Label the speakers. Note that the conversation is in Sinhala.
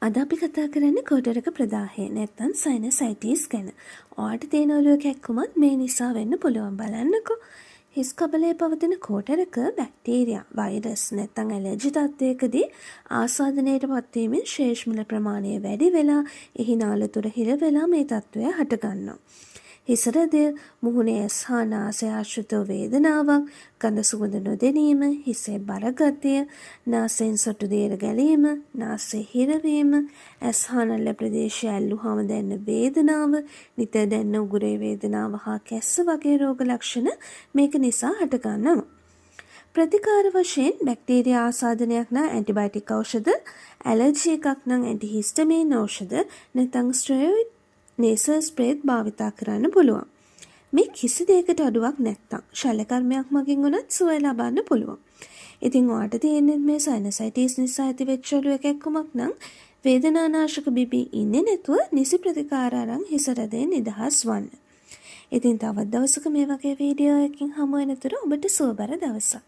Speaker 1: අද අපි කතා කරන්නේ කොටරක ප්‍රදාහය නැත්නම් සයිනසයිටිස් ගැන. ඔයාට තියෙන ඔලුව කැක්කුමත් මේ නිසා වෙන්න පුළුවන් බලන්නකෝ. හිස් කබලේ පවතින කොටරක බැක්ටීරියා, වෛරස් නැත්නම් ඇලර්ජි තත්ත්වයකදී ආස්වාදනයට පත්වීමෙන් ශේෂ් මිල ප්‍රමාණය වැඩි වෙලා එහි නාලතුර හිර වෙලා මේ තත්ත්වය හටගන්නවා. හිසරදය, මුහුණේ ඇස් හා නාසය ආශ්‍රිතව වේදනාවක්, ගඳ සුවඳ නොදැනීම, හිසේ බරගතිය, නාසයෙන් සොටු දියර ගැලීම, නාසයේ හිරවීම, ඇස් හා නළල ප්‍රදේශය ඇල්ලුවාම දැනෙන වේදනාව, නිතර දැනෙන උගුරේ වේදනාව හා කැස්ස වගේ රෝග ලක්ෂණ මේක නිසා හටගන්නවා. ප්‍රතිකාර වශයෙන් බැක්ටීරියා ආසාදනයක් නම් ඇන්ටිබයොටික් ඖෂධ, ඇලර්ජි එකක් නම් ඇන්ටිහිස්ටමින් ඖෂධ නැත්නම් ස්ටෙරොයිඩ් නේසල් ස්ප්‍රේත් භාවිතා කරන්න පුළුවන්. මේ කිසි දෙයකට අඩුවක් නැත්තම් ශල්‍යකර්මයක් මගින් උනත් සුවය ලබන්න පුළුවන්. ඉතින් ඔයාට තියෙන්නේ මේ සයිනසයිටිස් නිසා ඇතිවෙච්ච ඔලුව කැක්කුමක් නම් වේදනානාශක බිබී ඉන්නේ නැතුව නිසි ප්‍රතිකාර අරන් හිස රදෙන් නිදහස් වන්න. ඉතින් තවත් දවසක මේ වගේ වීඩියෝ එකකින් හමු වෙනතුරු ඔබට සුවබර දවසක්.